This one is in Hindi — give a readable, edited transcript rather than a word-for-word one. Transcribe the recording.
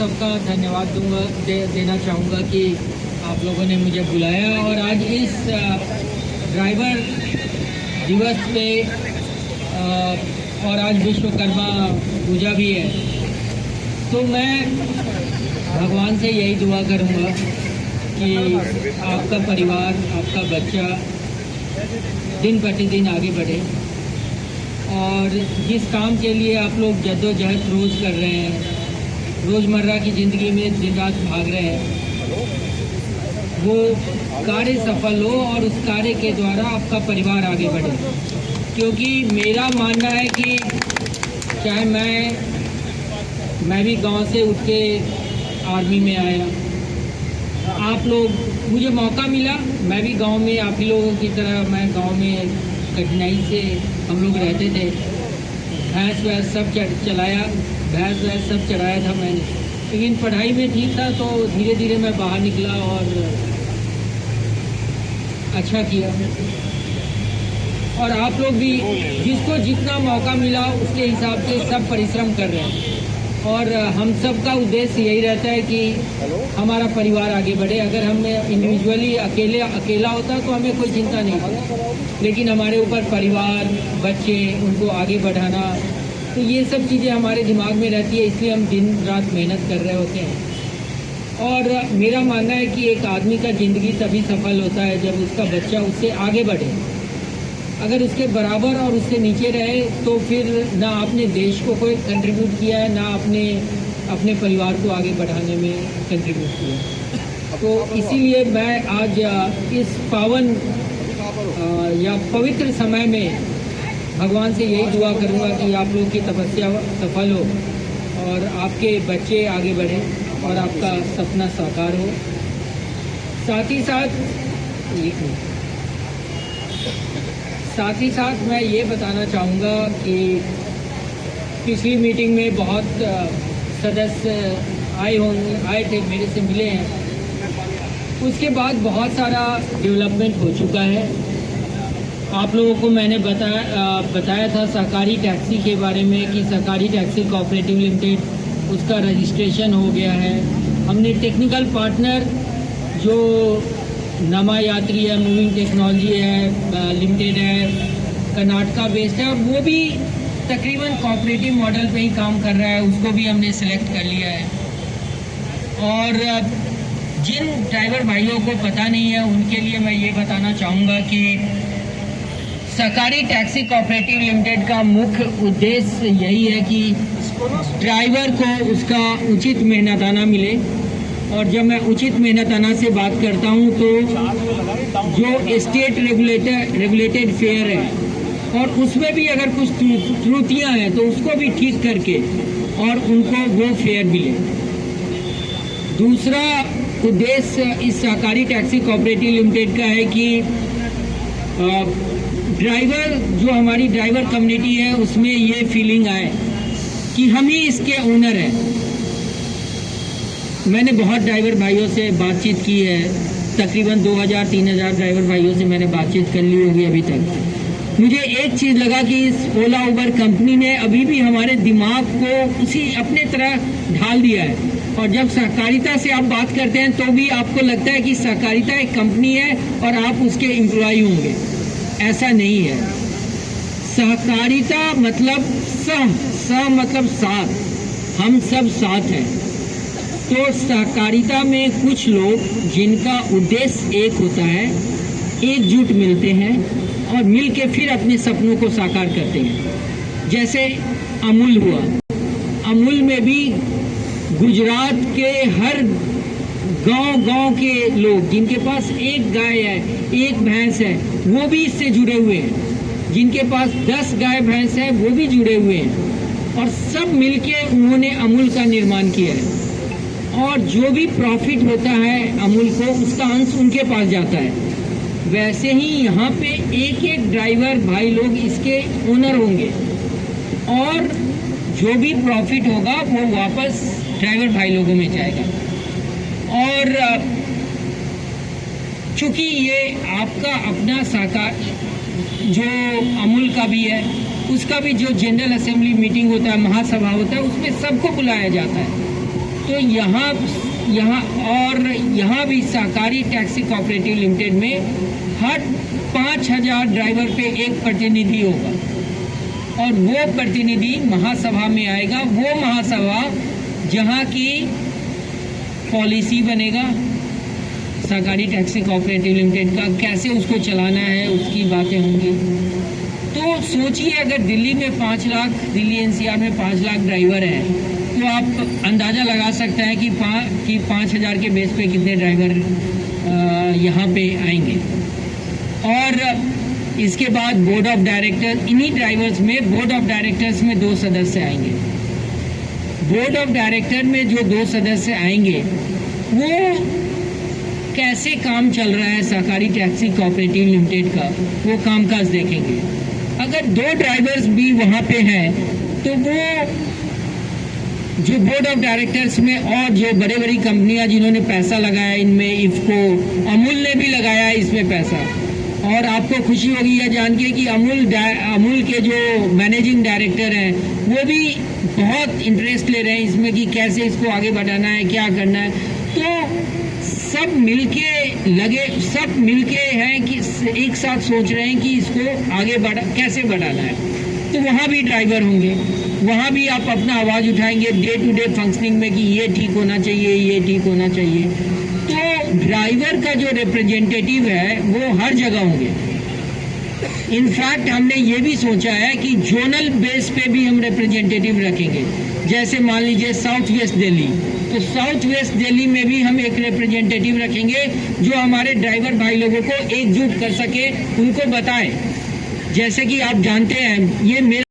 सबका धन्यवाद देना चाहूँगा कि आप लोगों ने मुझे बुलाया और आज इस ड्राइवर दिवस पे और आज विश्वकर्मा पूजा भी है, तो मैं भगवान से यही दुआ करूँगा कि आपका परिवार, आपका बच्चा दिन प्रतिदिन आगे बढ़े और जिस काम के लिए आप लोग जद्दोजहद रोज़ कर रहे हैं, रोज़मर्रा की ज़िंदगी में दिन रात भाग रहे हैं, वो कार्य सफल हो और उस कार्य के द्वारा आपका परिवार आगे बढ़े। क्योंकि मेरा मानना है कि चाहे मैं भी गांव से उठ के आर्मी में आया, आप लोग मुझे मौका मिला, मैं भी गांव में आप ही लोगों की तरह मैं गांव में कठिनाई से हम लोग रहते थे, भैंस वैंस सब चलाया, भैंस वैंस सब चढ़ाया था मैंने, लेकिन पढ़ाई में ठीक था तो धीरे धीरे मैं बाहर निकला और अच्छा किया। और आप लोग भी जिसको जितना मौका मिला उसके हिसाब से सब परिश्रम कर रहे हैं और हम सब का उद्देश्य यही रहता है कि हमारा परिवार आगे बढ़े। अगर हम इंडिविजुअली अकेला होता तो हमें कोई चिंता नहीं थी, लेकिन हमारे ऊपर परिवार, बच्चे, उनको आगे बढ़ाना, तो ये सब चीज़ें हमारे दिमाग में रहती है, इसलिए हम दिन रात मेहनत कर रहे होते हैं। और मेरा मानना है कि एक आदमी का ज़िंदगी तभी सफल होता है जब उसका बच्चा उससे आगे बढ़े। अगर उसके बराबर और उससे नीचे रहे तो फिर ना आपने देश को कोई कंट्रीब्यूट किया है, ना अपने परिवार को आगे बढ़ाने में कंट्रीब्यूट किया। तो इसीलिए मैं आज इस पावन या पवित्र समय में भगवान से यही दुआ करूँगा कि आप लोग की तपस्या सफल हो और आपके बच्चे आगे बढ़ें और आपका सपना साकार हो। साथ ही साथ मैं ये बताना चाहूँगा कि पिछली मीटिंग में बहुत सदस्य आए थे, मेरे से मिले हैं। उसके बाद बहुत सारा डेवलपमेंट हो चुका है। आप लोगों को मैंने बताया था सहकारी टैक्सी के बारे में कि सहकारी टैक्सी कोऑपरेटिव लिमिटेड उसका रजिस्ट्रेशन हो गया है। हमने टेक्निकल पार्टनर जो नमा यात्री है, मूविंग टेक्नोलॉजी है लिमिटेड है, कर्नाटका बेस्ड है, और वो भी तकरीबन कोऑपरेटिव मॉडल पे ही काम कर रहा है, उसको भी हमने सेलेक्ट कर लिया है। और जिन ड्राइवर भाइयों को पता नहीं है उनके लिए मैं ये बताना चाहूँगा कि सहकारी टैक्सी कोऑपरेटिव लिमिटेड का मुख्य उद्देश्य यही है कि ड्राइवर को उसका उचित मेहनताना मिले। और जब मैं उचित मेहनताना से बात करता हूं तो जो स्टेट रेगुलेटेड फेयर है और उसमें भी अगर कुछ त्रुटियां हैं तो उसको भी ठीक करके और उनको वो फेयर मिले। दूसरा उद्देश्य इस सहकारी टैक्सी कोऑपरेटिव लिमिटेड का है कि ड्राइवर जो हमारी ड्राइवर कम्युनिटी है उसमें ये फीलिंग आए कि हम ही इसके ओनर हैं। मैंने बहुत ड्राइवर भाइयों से बातचीत की है, तकरीबन 2000-3000 ड्राइवर भाइयों से मैंने बातचीत कर ली होगी अभी तक। मुझे एक चीज़ लगा कि इस ओला उबर कंपनी ने अभी भी हमारे दिमाग को उसी अपने तरह ढाल दिया है। और जब सहकारिता से आप बात करते हैं तो भी आपको लगता है कि सहकारिता एक कंपनी है और आप उसके एम्प्लॉय होंगे। ऐसा नहीं है। सहकारिता मतलब सह मतलब साथ, हम सब साथ हैं। तो सहकारिता में कुछ लोग जिनका उद्देश्य एक होता है, एकजुट मिलते हैं और मिल के फिर अपने सपनों को साकार करते हैं। जैसे अमूल हुआ, अमूल में भी गुजरात के हर गांव के लोग जिनके पास एक गाय है, एक भैंस है, वो भी इससे जुड़े हुए हैं। जिनके पास 10 गाय भैंस है वो भी जुड़े हुए हैं और सब मिलके उन्होंने अमूल का निर्माण किया है। और जो भी प्रॉफिट होता है अमूल को, उसका अंश उनके पास जाता है। वैसे ही यहाँ पे एक एक ड्राइवर भाई लोग इसके ओनर होंगे और जो भी प्रॉफिट होगा वो वापस ड्राइवर भाई लोगों में जाएगा। और चूँकि ये आपका अपना साकार जो अमूल का भी है, उसका भी जो जनरल असेंबली मीटिंग होता है, महासभा होता है, उसमें सबको बुलाया जाता है। तो यहाँ भी सहकारी टैक्सी कोऑपरेटिव लिमिटेड में हर 5,000 ड्राइवर पे एक प्रतिनिधि होगा और वो प्रतिनिधि महासभा में आएगा। वो महासभा जहाँ की पॉलिसी बनेगा सहकारी टैक्सी कोऑपरेटिव लिमिटेड का, कैसे उसको चलाना है उसकी बातें होंगी। तो सोचिए अगर दिल्ली में 5 लाख, दिल्ली एनसीआर में 5 लाख ड्राइवर हैं तो आप अंदाज़ा लगा सकते हैं कि 5,000 के बेस पे कितने ड्राइवर यहाँ पे आएंगे। और इसके बाद बोर्ड ऑफ डायरेक्टर, इन्हीं ड्राइवर्स में बोर्ड ऑफ डायरेक्टर्स में 2 सदस्य आएंगे। बोर्ड ऑफ डायरेक्टर में जो 2 सदस्य आएंगे वो कैसे काम चल रहा है सहकारी टैक्सी कोऑपरेटिव लिमिटेड का, वो कामकाज देखेंगे। अगर 2 ड्राइवर्स भी वहाँ पे हैं तो वो जो बोर्ड ऑफ डायरेक्टर्स में और जो बड़े बड़ी कंपनियां जिन्होंने पैसा लगाया इनमें, इफ्को, अमूल ने भी लगाया इसमें पैसा। और आपको खुशी होगी यह जान के कि अमूल के जो मैनेजिंग डायरेक्टर हैं वो भी बहुत इंटरेस्ट ले रहे हैं इसमें कि कैसे इसको आगे बढ़ाना है, क्या करना है। तो सब मिलके हैं कि एक साथ सोच रहे हैं कि इसको आगे कैसे बढ़ाना है। तो वहाँ भी ड्राइवर होंगे, वहाँ भी आप अपना आवाज़ उठाएंगे डे टू डे फंक्शनिंग में कि ये ठीक होना चाहिए, ये ठीक होना चाहिए। तो ड्राइवर का जो रिप्रेजेंटेटिव है वो हर जगह होंगे। इनफैक्ट हमने ये भी सोचा है कि जोनल बेस पे भी हम रिप्रेजेंटेटिव रखेंगे। जैसे मान लीजिए साउथ वेस्ट दिल्ली, तो साउथ वेस्ट दिल्ली में भी हम एक रिप्रेजेंटेटिव रखेंगे जो हमारे ड्राइवर भाई लोगों को एकजुट कर सके, उनको बताए। जैसे कि आप जानते हैं ये मेरा